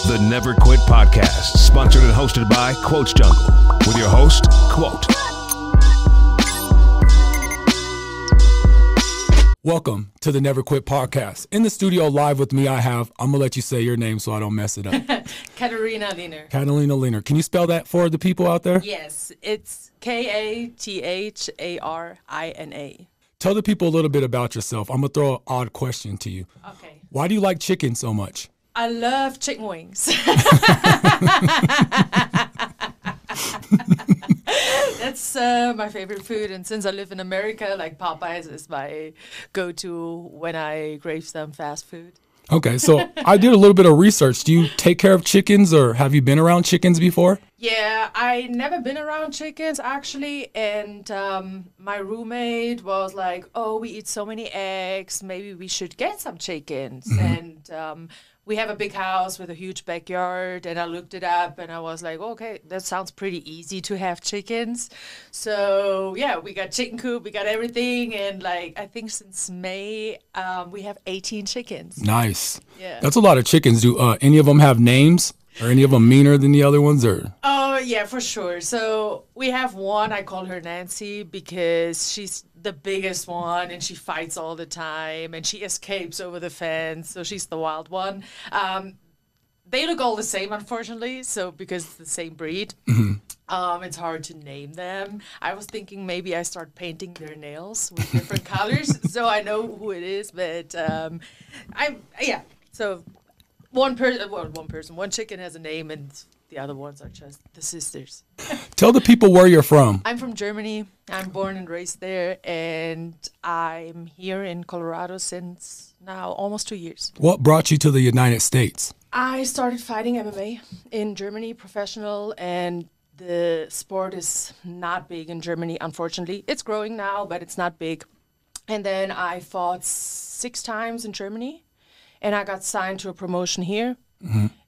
The Never Quit Podcast, sponsored and hosted by Quotes Jungle, with your host, Quote. Welcome to the Never Quit Podcast. In the studio live with me, I'm going to let you say your name so I don't mess it up. Katharina Lehner. Katharina Lehner. Can you spell that for the people out there? Yes, it's Katharina. Tell the people a little bit about yourself. I'm going to throw an odd question to you. Okay. Why do you like chicken so much? I love chicken wings. That's my favorite food. And since I live in America, like Popeyes is my go-to when I crave some fast food. Okay, so I did a little bit of research. Do you take care of chickens or have you been around chickens before? Yeah, I never been around chickens actually, and my roommate was like, "Oh, we eat so many eggs. Maybe we should get some chickens." And we have a big house with a huge backyard, and I looked it up, and I was like, "Okay, that sounds pretty easy to have chickens." So yeah, we got chicken coop, we got everything, and like I think since May, we have 18 chickens. Nice. Yeah, that's a lot of chickens. Do any of them have names? Are any of them meaner than the other ones, or? Oh, yeah, for sure. So we have one, I call her Nancy because she's the biggest one and she fights all the time and she escapes over the fence. So she's the wild one. They look all the same, unfortunately, so because it's the same breed. It's hard to name them. I was thinking maybe I start painting their nails with different colors so I know who it is. But so... One chicken has a name, and the other ones are just the sisters. Tell the people where you're from. I'm from Germany. I'm born and raised there, and I'm here in Colorado since now almost 2 years. What brought you to the United States? I started fighting MMA in Germany, professional, and the sport is not big in Germany, unfortunately. It's growing now, but it's not big. And then I fought 6 times in Germany. And I got signed to a promotion here.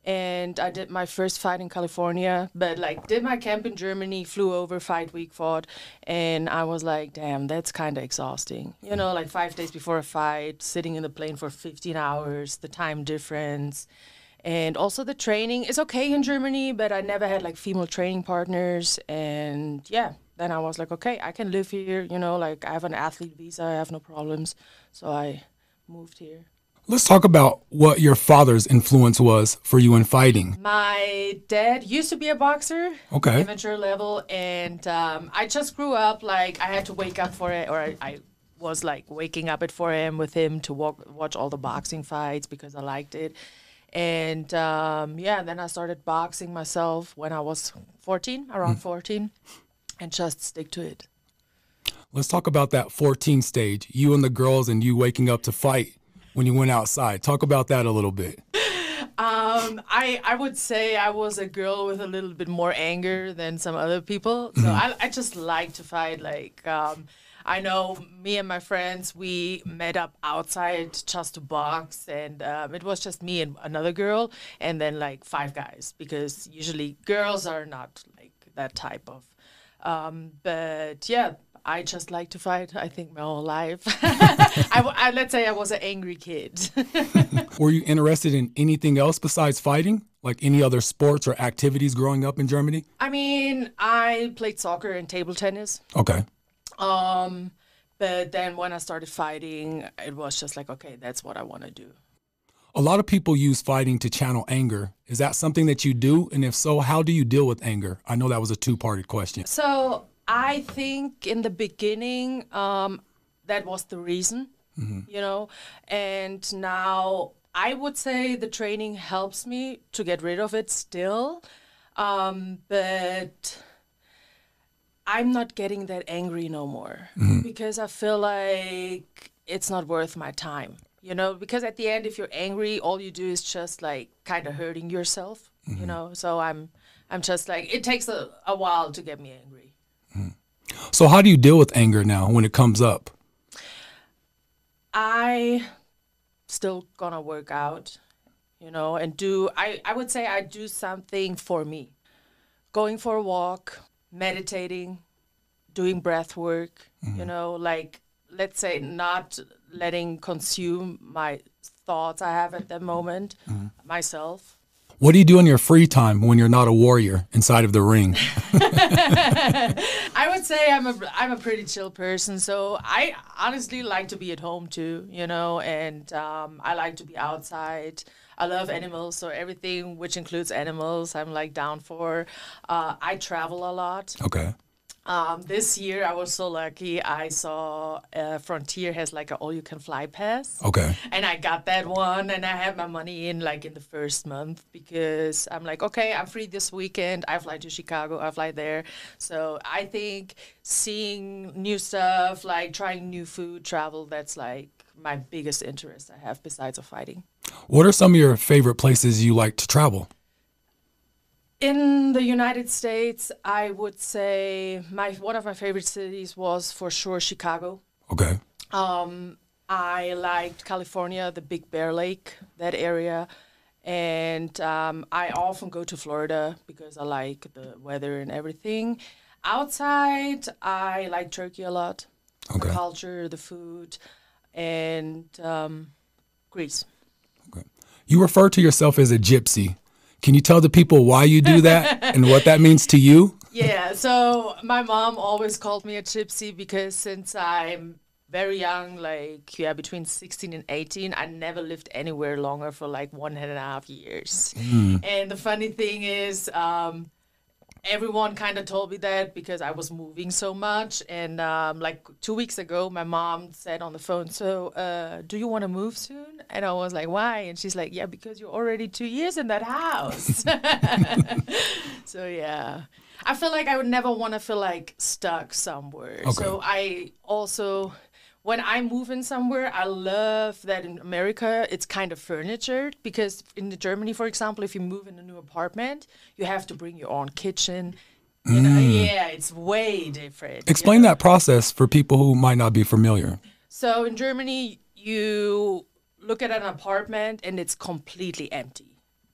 And I did my first fight in California, but like did my camp in Germany, flew over, fight week, fought. And I was like, damn, that's kind of exhausting. You know, like 5 days before a fight, sitting in the plane for 15 hours, the time difference. And also the training is okay in Germany, but I never had like female training partners. And yeah, then I was like, okay, I can live here. You know, like I have an athlete visa, I have no problems. So I moved here. Let's talk about what your father's influence was for you in fighting. My dad used to be a boxer, okay, amateur level, and I just grew up like I had to wake up for it, or I was like waking up at 4 a.m. with him to watch all the boxing fights because I liked it. And then I started boxing myself when I was 14, around 14, and just stick to it. Let's talk about that 14 stage, you and the girls and you waking up to fight. When you went outside, talk about that a little bit. I would say I was a girl with a little bit more anger than some other people. So I just like to fight. Like I know me and my friends, we met up outside just to box, and it was just me and another girl, and then like 5 guys because usually girls are not like that type of. But yeah. I just like to fight, I think, my whole life. Let's say I was an angry kid. Were you interested in anything else besides fighting? Like any other sports or activities growing up in Germany? I mean, I played soccer and table tennis. Okay. But then when I started fighting, it was just like, okay, that's what I want to do. A lot of people use fighting to channel anger. Is that something that you do? And if so, how do you deal with anger? I know that was a 2-parted question. So I think in the beginning, that was the reason, you know, and now I would say the training helps me to get rid of it still, but I'm not getting that angry no more because I feel like it's not worth my time, you know, because at the end, if you're angry, all you do is just like kind of hurting yourself, you know, so I'm just like, it takes a while to get me angry. So how do you deal with anger now when it comes up? I still gonna work out, you know, and I would say I do something for me. Going for a walk, meditating, doing breath work, you know, like, let's say not letting consume my thoughts I have at that moment myself. What do you do in your free time when you're not a warrior inside of the ring? I would say I'm a pretty chill person, so I honestly like to be at home too, you know, and I like to be outside. I love animals, so everything which includes animals, I'm like down for. I travel a lot. Okay. This year I was so lucky. I saw Frontier has like an all-you-can-fly pass. Okay. And I got that one, and I had my money in like in the first month because I'm like, okay, I'm free this weekend. I fly to Chicago. I fly there. So I think seeing new stuff, like trying new food, travel, that's like my biggest interest I have besides of fighting. What are some of your favorite places you like to travel? In the United States, I would say one of my favorite cities was for sure Chicago. Okay. I liked California, the Big Bear Lake, that area. And I often go to Florida because I like the weather and everything. Outside, I like Turkey a lot. Okay. The culture, the food, and Greece. Okay. You refer to yourself as a gypsy. Can you tell the people why you do that and what that means to you? Yeah, so my mom always called me a gypsy because since I'm very young, like, between 16 and 18, I never lived anywhere longer for like 1.5 years. And the funny thing is, everyone kind of told me that because I was moving so much. And like 2 weeks ago, my mom said on the phone, so do you want to move soon? And I was like, why? And she's like, yeah, because you're already 2 years in that house. So, yeah. I feel like I would never want to feel like stuck somewhere. Okay. So I also, when I move in somewhere, I love that in America, it's kind of furnitured because in Germany, for example, if you move in a new apartment, you have to bring your own kitchen. You know, yeah, it's way different. Explain that process for people who might not be familiar. So in Germany, you look at an apartment and it's completely empty.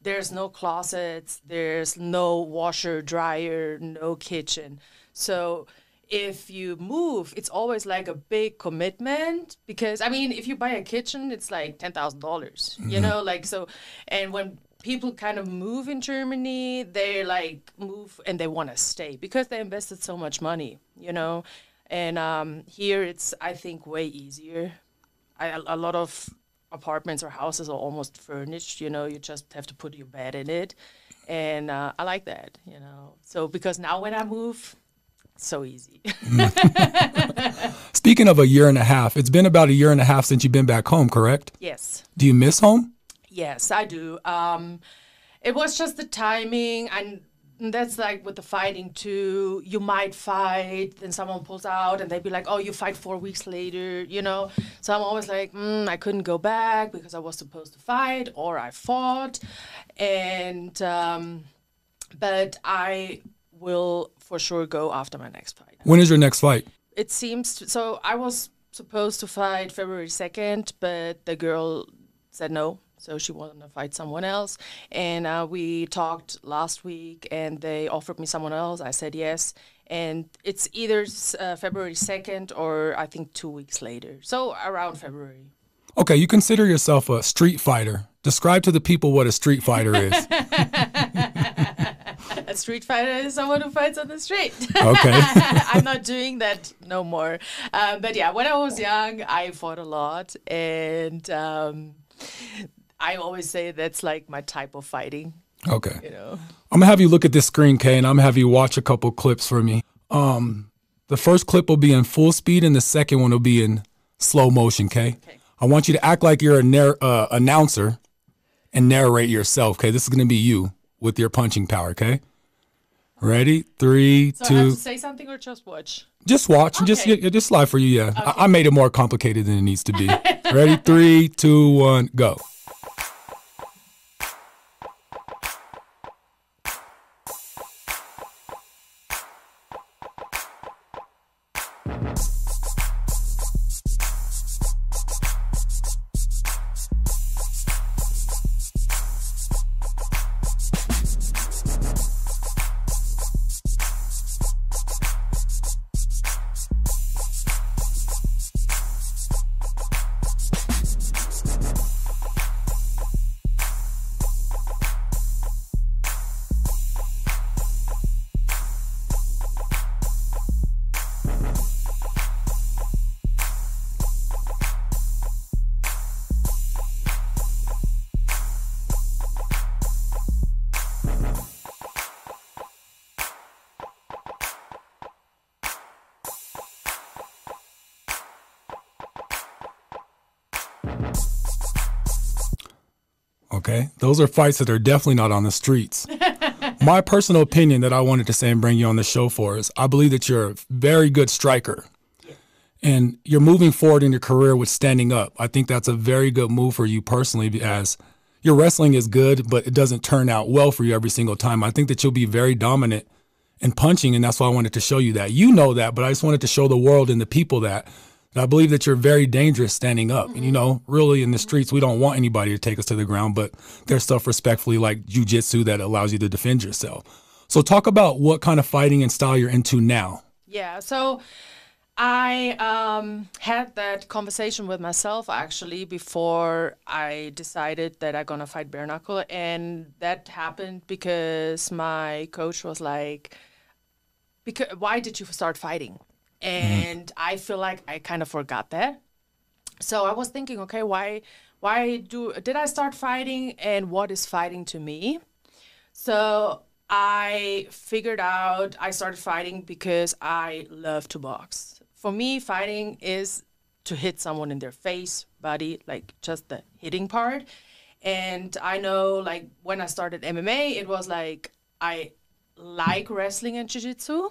There's no closets, there's no washer, dryer, no kitchen. So if you move, it's always like a big commitment because, I mean, if you buy a kitchen, it's like $10,000, you know, like so. And when people kind of move in Germany, they like move and they want to stay because they invested so much money, you know. And here it's, I think, way easier. A lot of apartments or houses are almost furnished, you know, you just have to put your bed in it. And I like that, you know. So because now when I move, so easy. Speaking of 1.5 years, it's been about 1.5 years since you've been back home, correct? Yes. Do you miss home? Yes, I do. It was just the timing, and that's like with the fighting too. You might fight, then someone pulls out, and they'd be like, "Oh, you fight 4 weeks later," you know. So I'm always like, I couldn't go back because I was supposed to fight, or I fought, and but I will for sure go after my next fight. When is your next fight? It seems so. I was supposed to fight February 2nd, but the girl said no. So she wanted to fight someone else. And we talked last week, and they offered me someone else. I said yes. And it's either February 2nd or I think 2 weeks later. So around February. Okay, you consider yourself a street fighter. Describe to the people what a street fighter is. A street fighter is someone who fights on the street. Okay. I'm not doing that no more. But yeah, when I was young, I fought a lot. And I always say that's like my type of fighting. Okay. You know. I'm going to have you look at this screen, Kay, and I'm going to have you watch a couple clips for me. The first clip will be in full speed, and the second one will be in slow motion, Kay? Okay. I want you to act like you're an announcer and narrate yourself, okay? This is going to be you with your punching power, okay? Ready? 3, So 2. I have to say something or just watch? Just watch. Okay. Just live for you, yeah. Okay. I made it more complicated than it needs to be. Ready? 3, 2, 1, go. Okay, those are fights that are definitely not on the streets. My personal opinion that I wanted to say and bring you on the show for is I believe that you're a very good striker. And you're moving forward in your career with standing up. I think that's a very good move for you personally, as your wrestling is good, but it doesn't turn out well for you every single time. I think that you'll be very dominant in punching, and that's why I wanted to show you that. You know that, but I just wanted to show the world and the people that I believe that you're very dangerous standing up. And, you know, really in the streets, we don't want anybody to take us to the ground, but there's stuff respectfully like jiu-jitsu that allows you to defend yourself. So talk about what kind of fighting and style you're into now. Yeah, so I had that conversation with myself actually before I decided that I'm gonna fight bare knuckle, and that happened because my coach was like, why did you start fighting? And I feel like I kind of forgot that. So I was thinking, okay, why did I start fighting, and what is fighting to me? So I figured out I started fighting because I love to box. For me, fighting is to hit someone in their face, body, like just the hitting part. And I know, like, when I started MMA, it was like I like wrestling and jiu-jitsu.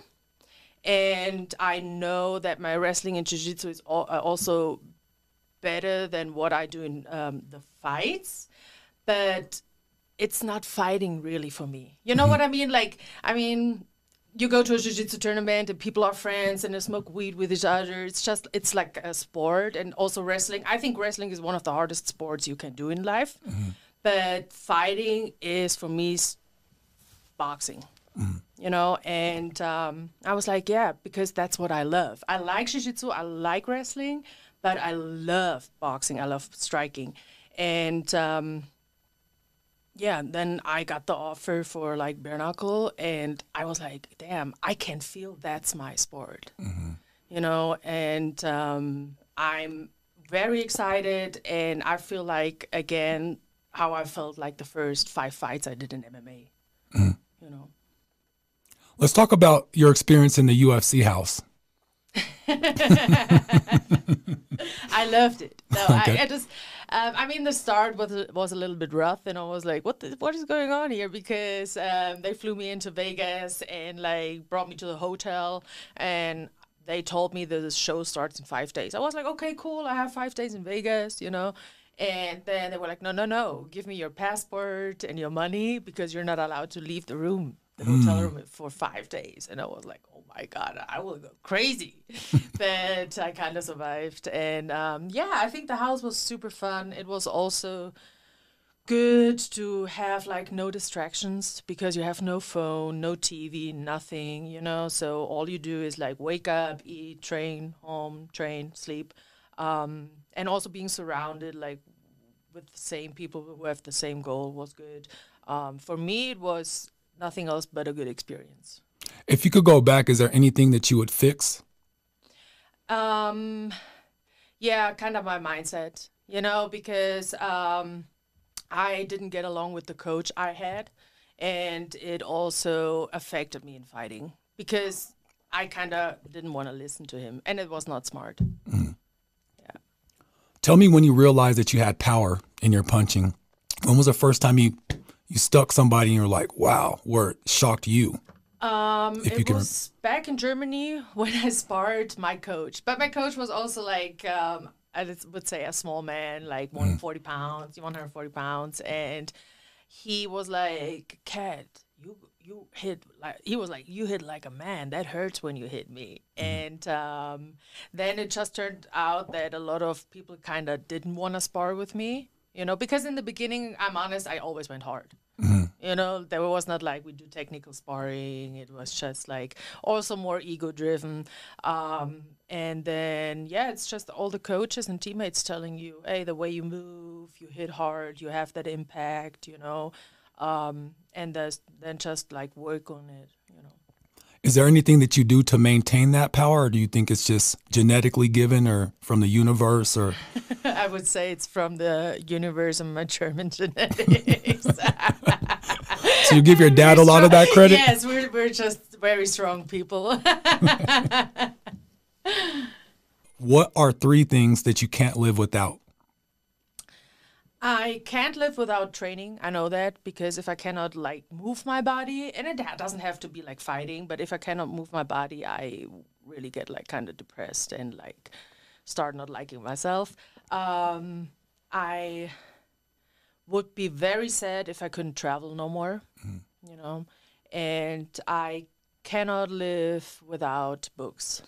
And I know that my wrestling and jiu-jitsu is also better than what I do in the fights. But it's not fighting really for me. You know what I mean? Like, you go to a jiu-jitsu tournament and people are friends and they smoke weed with each other. It's like a sport. And also wrestling. I think wrestling is one of the hardest sports you can do in life. But fighting is, for me, boxing. You know, and I was like, yeah, because that's what I love. I like jiu-jitsu, I like wrestling, but I love boxing. I love striking. And yeah, then I got the offer for like bare knuckle, and I was like, damn, I can feel that's my sport. You know, and I'm very excited, and I feel like, again, how I felt like the first 5 fights I did in MMA. You know. Let's talk about your experience in the UFC house. I loved it. No, Okay. I just, the start was a little bit rough, and I was like, what is going on here? Because they flew me into Vegas and like brought me to the hotel, and they told me that the show starts in 5 days. I was like, okay, cool. I have 5 days in Vegas, you know. And then they were like, no, give me your passport and your money, because you're not allowed to leave the hotel room for 5 days. And I was like, oh my God, I will go crazy. But I kind of survived. And yeah, I think the house was super fun. It was also good to have like no distractions, because you have no phone, no TV, nothing, you know. So all you do is like wake up, eat, train, home, train, sleep. And also being surrounded like with the same people who have the same goal was good. For me, it was nothing else but a good experience. If you could go back, is there anything that you would fix? Yeah, kind of my mindset, you know, because I didn't get along with the coach I had, and it also affected me in fighting, because I kind of didn't want to listen to him, and it was not smart. Yeah. Tell me when you realized that you had power in your punching. When was the first time you stuck somebody and you're like, wow, where it shocked you? It was back in Germany when I sparred my coach. But my coach was also like, I would say a small man, like 140 pounds, 140 pounds. And he was like, Kat, you hit like, he was like, you hit like a man. That hurts when you hit me. And then it just turned out that a lot of people kind of didn't want to spar with me, you know, because in the beginning, I'm honest, I always went hard. You know, there was not like we do technical sparring. It was just like also more ego driven. And then, yeah, it's just all the coaches and teammates telling you, hey, the way you move, you hit hard, you have that impact, you know, and then just like work on it, you know. Is there anything that you do to maintain that power, or do you think it's just genetically given or from the universe? Or I would say it's from the universe and my German genetics. So you give your dad a lot of that credit? Yes, we're just very strong people. What are 3 things that you can't live without? I can't live without training. I know that because if I cannot like move my body, and it doesn't have to be like fighting, but if I cannot move my body, I really get like kind of depressed and like start not liking myself. I would be very sad if I couldn't travel no more, you know, and I cannot live without books.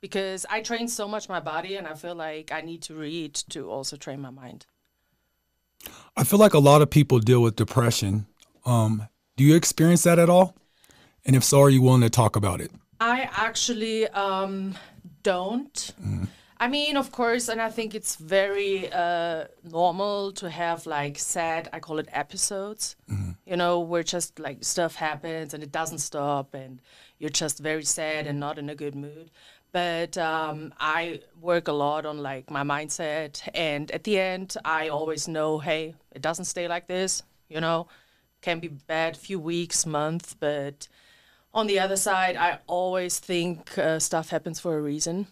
Because I train so much my body, and I feel like I need to read to also train my mind. I feel like a lot of people deal with depression. Do you experience that at all? And if so, are you willing to talk about it? I actually don't. I mean, of course, and I think it's very normal to have like sad, I call it episodes, you know, where just like stuff happens and it doesn't stop and you're just very sad and not in a good mood. But I work a lot on like my mindset, and at the end, I always know, hey, it doesn't stay like this, you know, can be bad few weeks, month, but on the other side, I always think stuff happens for a reason,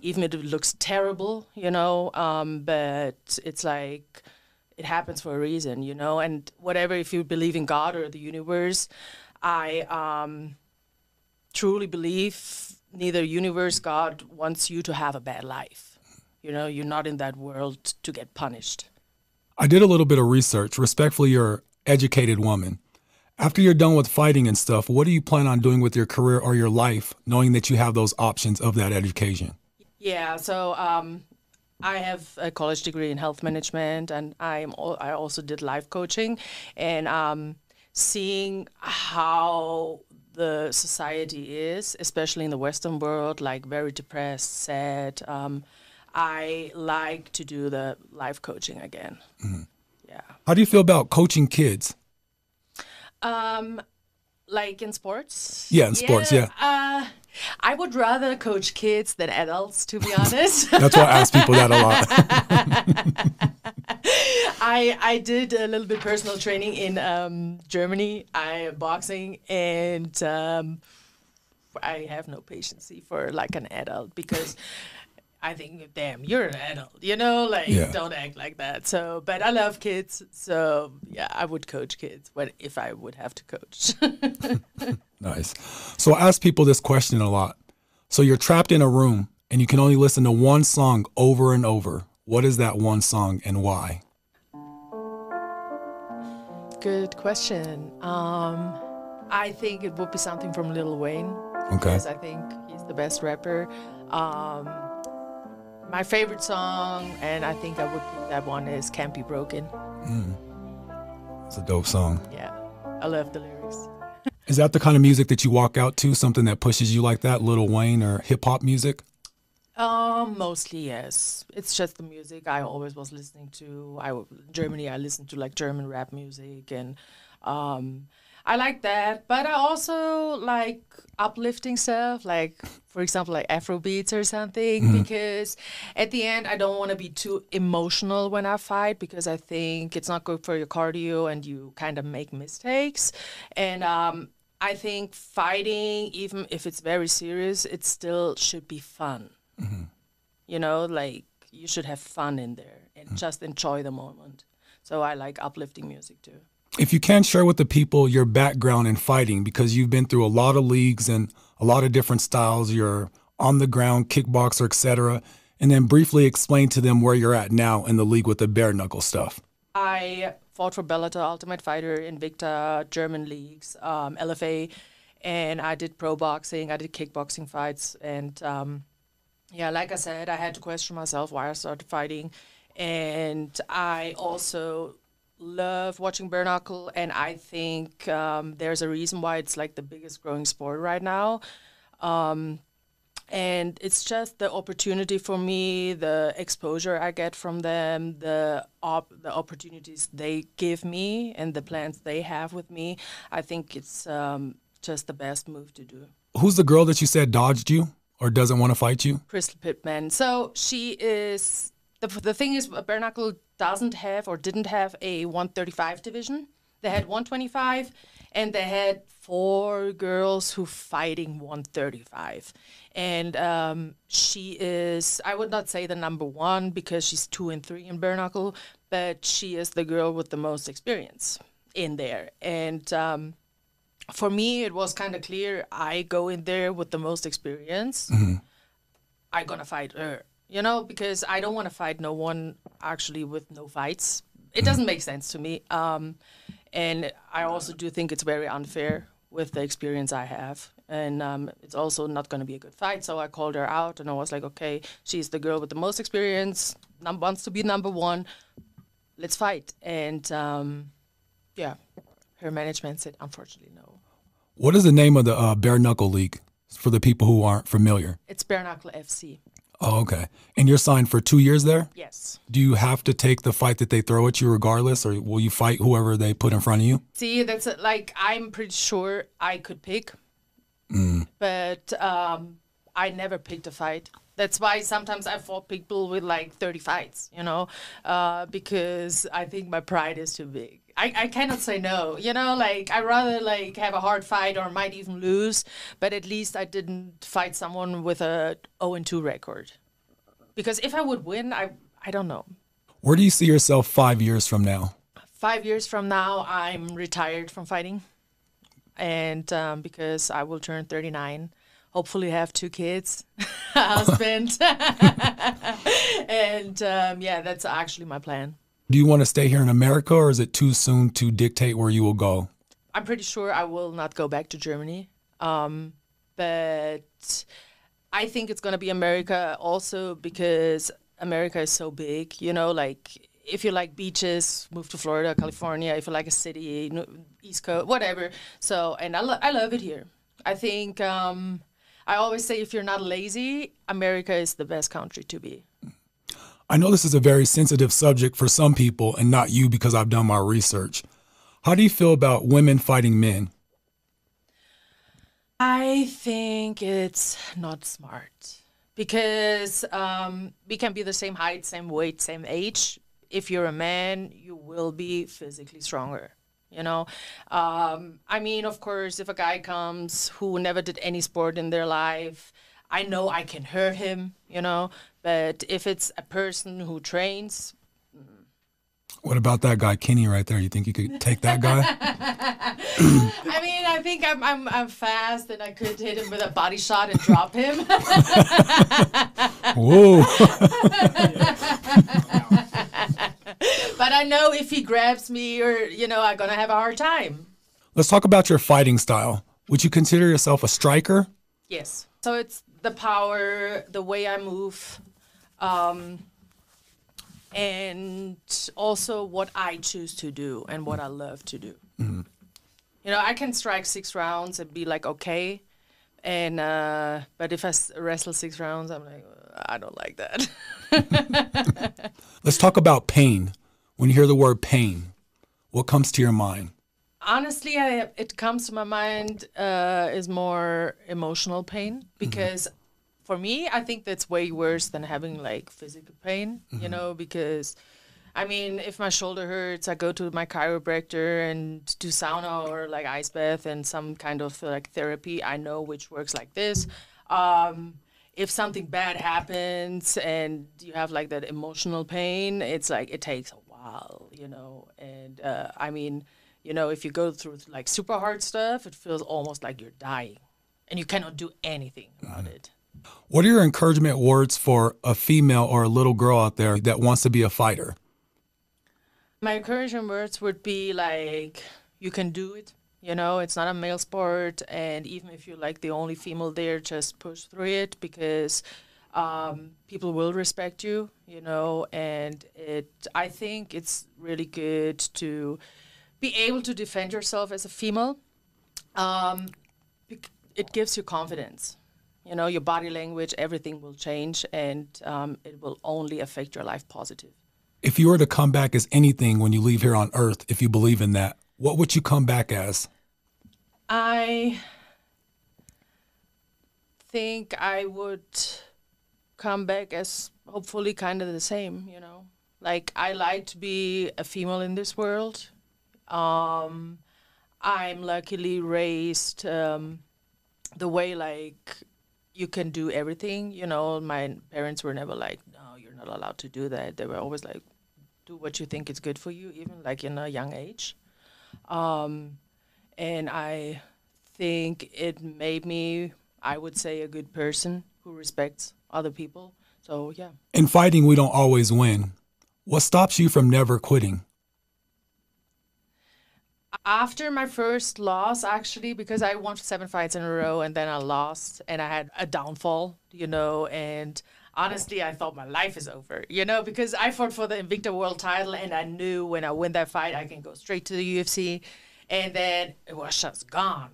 even if it looks terrible, you know, but it's like it happens for a reason, you know, and whatever, if you believe in God or the universe, I truly believe neither universe, God wants you to have a bad life. You know, you're not in that world to get punished. I did a little bit of research. Respectfully, you're an educated woman. After you're done with fighting and stuff, what do you plan on doing with your career or your life, knowing that you have those options of that education? Yeah, so I have a college degree in health management, and I also did life coaching, and seeing how the society is, especially in the Western world, like very depressed, sad. I like to do the life coaching again. Yeah. How do you feel about coaching kids? Like in sports? Yeah, in sports, yeah. I would rather coach kids than adults, to be honest. That's why I ask people that a lot. I did a little bit personal training in Germany, boxing, and I have no patience for like an adult because I think, damn, you're an adult, you know, like don't act like that. So, but I love kids, so yeah, I would coach kids if I would have to coach. Nice. So I ask people this question a lot. So you're trapped in a room and you can only listen to one song over and over. What is that one song and why? Good question. I think it would be something from Lil Wayne. Okay. Because I think he's the best rapper. My favorite song, and I think I would pick that one, is Can't Be Broken. It's a dope song. Yeah, I love the lyrics. Is that the kind of music that you walk out to, something that pushes you like that, Lil Wayne or hip-hop music? Mostly, yes. It's just the music I always was listening to. In Germany, I listened to like German rap music, and I like that. But I also like uplifting stuff, like, for example, like Afro beats or something, because at the end, I don't want to be too emotional when I fight, because I think it's not good for your cardio and you kind of make mistakes. And I think fighting, even if it's very serious, it still should be fun. You know, like you should have fun in there and just enjoy the moment. So I like uplifting music too. If you can share with the people your background in fighting, because you've been through a lot of leagues and a lot of different styles, you're on the ground, kickboxer, etc., and then briefly explain to them where you're at now in the league with the bare knuckle stuff. I fought for Bellator, Ultimate Fighter, Invicta, German leagues, LFA, and I did pro boxing, I did kickboxing fights, and yeah, like I said, I had to question myself why I started fighting, and I also love watching bare knuckle, and I think there's a reason why it's like the biggest growing sport right now. And it's just the opportunity for me, the exposure I get from them, the opportunities they give me, and the plans they have with me. I think it's just the best move to do. Who's the girl that you said dodged you or doesn't want to fight you? Crystal Pittman. So she is, the thing is, bare knuckle doesn't have or didn't have a 135 division. They had 125, and they had 4 girls who fighting 135. And she is, I would not say the number 1 because she's 2 and 3 in bare knuckle, but she is the girl with the most experience in there. And for me, it was kind of clear, I go in there with the most experience. I'm going to fight her, because I don't want to fight no one actually with no fights. It doesn't make sense to me. And I also do think it's very unfair with the experience I have. And it's also not going to be a good fight. So I called her out and I was like, okay, she's the girl with the most experience, wants to be number one. Let's fight. And yeah, her management said, unfortunately, no. What is the name of the bare knuckle league for the people who aren't familiar? It's Bare Knuckle FC. Oh, okay. And you're signed for 2 years there? Yes. Do you have to take the fight that they throw at you regardless, or will you fight whoever they put in front of you? See, that's I'm pretty sure I could pick, but I never picked a fight. That's why sometimes I fought people with like 30 fights, because I think my pride is too big. I cannot say no, I rather have a hard fight or might even lose, but at least I didn't fight someone with a 0-2 record. Because if I would win, I don't know. Where do you see yourself 5 years from now? 5 years from now, I'm retired from fighting. And because I will turn 39, hopefully have 2 kids, a husband. And yeah, that's actually my plan. Do you want to stay here in America, or is it too soon to dictate where you will go? I'm pretty sure I will not go back to Germany. But I think it's going to be America also because America is so big, if you like beaches, move to Florida, California. If you like a city, East Coast, whatever. So, and I love it here. I think I always say if you're not lazy, America is the best country to be. I know this is a very sensitive subject for some people and not you because I've done my research. How do you feel about women fighting men? I think it's not smart because we can be the same height, same weight, same age. If you're a man, you will be physically stronger. I mean, of course, if a guy comes who never did any sport in their life, I know I can hurt him, but if it's a person who trains. What about that guy, Kenny, right there? You think you could take that guy? I mean, I think I'm fast and I could hit him with a body shot and drop him. Whoa. But I know if he grabs me or, I'm going to have a hard time. Let's talk about your fighting style. Would you consider yourself a striker? Yes. So it's the power, the way I move, and also what I choose to do and what I love to do. Mm-hmm. I can strike 6 rounds and be like, okay. And but if I wrestle 6 rounds, I'm like, I don't like that. Let's talk about pain. When you hear the word pain, what comes to your mind? Honestly, it comes to my mind is more emotional pain because for me, I think that's way worse than having physical pain, because I mean, if my shoulder hurts, I go to my chiropractor and do sauna or ice bath and some kind of therapy. I know which works like this. If something bad happens and you have that emotional pain, it's it takes a while, and I mean, if you go through super hard stuff, it feels almost like you're dying and you cannot do anything about it. What are your encouragement words for a female or a little girl out there that wants to be a fighter? My encouragement words would be you can do it. It's not a male sport. And even if you're the only female there, just push through it because people will respect you, and I think it's really good to be able to defend yourself as a female. It gives you confidence. Your body language, everything will change, and it will only affect your life positive. If you were to come back as anything when you leave here on Earth, if you believe in that, what would you come back as? I think I would come back as hopefully kind of the same, I like to be a female in this world. I'm luckily raised the way you can do everything. My parents were never no, you're not allowed to do that. They were always do what you think is good for you, even like in a young age. And I think it made me, I would say, a good person who respects other people. So, yeah. In fighting, we don't always win. What stops you from never quitting? After my first loss, actually, because I won 7 fights in a row and then I lost and I had a downfall, and honestly, I thought my life is over, because I fought for the Invicta World title and I knew when I win that fight, I can go straight to the UFC. And then it was just gone,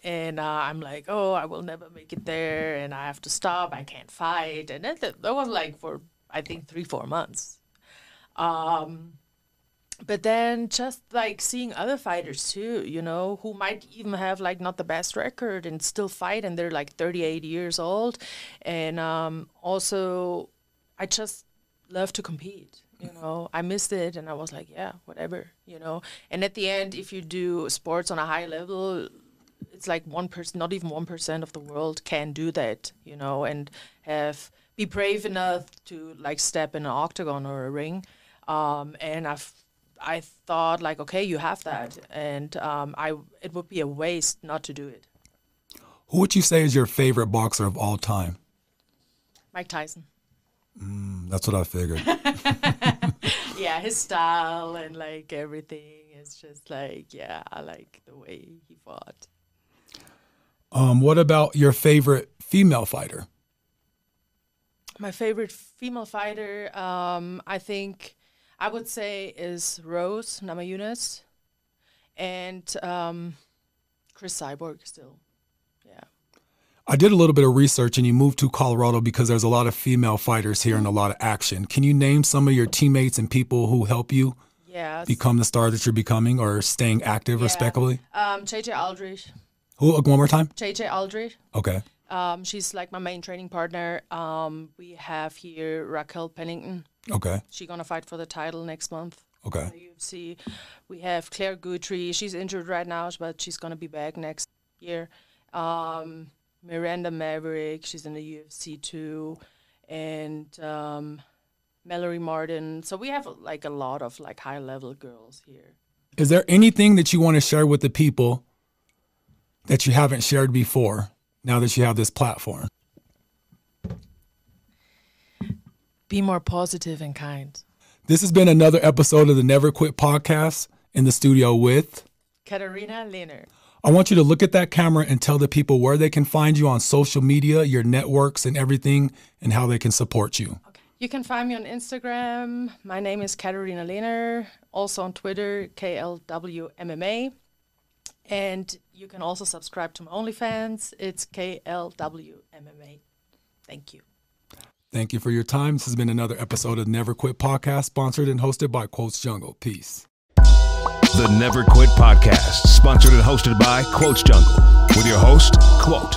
and I'm like, oh, I will never make it there and I have to stop. I can't fight. And that was like for, I think, 3-4 months. But then just like seeing other fighters too, who might even have like not the best record and still fight and they're like 38 years old. And also I just love to compete. I missed it and I was like, yeah, whatever, And at the end, if you do sports on a high level, it's like 1%, not even 1% of the world can do that, and be brave enough to like step in an octagon or a ring. And I thought like, okay, you have that. And it would be a waste not to do it. Who would you say is your favorite boxer of all time? Mike Tyson. That's what I figured. Yeah, his style and like everything is just like, yeah, I like the way he fought. What about your favorite female fighter? My favorite female fighter, I think I would say is Rose Namajunas and Chris Cyborg still. Yeah. I did a little bit of research, and you moved to Colorado because there's a lot of female fighters here and a lot of action. Can you name some of your teammates and people who help you become the star that you're becoming or staying active respectively? JJ Aldrich. Who? One more time? JJ Aldrich. Okay. She's like my main training partner. We have here Raquel Pennington. Okay. She's going to fight for the title next month. Okay. In the UFC. We have Claire Guthrie. She's injured right now, but she's going to be back next year. Miranda Maverick. She's in the UFC too. And Mallory Martin. So we have like a lot of like high-level girls here. Is there anything that you want to share with the people that you haven't shared before now that you have this platform? Be more positive and kind. This has been another episode of the Never Quit podcast in the studio with Katharina Lehner. I want you to look at that camera and tell the people where they can find you on social media, your networks and everything, and how they can support you. Okay. You can find me on Instagram. My name is Katharina Lehner. Also on Twitter, KLWMMA. And you can also subscribe to my OnlyFans. It's KLWMMA. Thank you. Thank you for your time. This has been another episode of Never Quit Podcast, sponsored and hosted by Quotes Jungle. Peace. The Never Quit Podcast, sponsored and hosted by Quotes Jungle, with your host, Quote.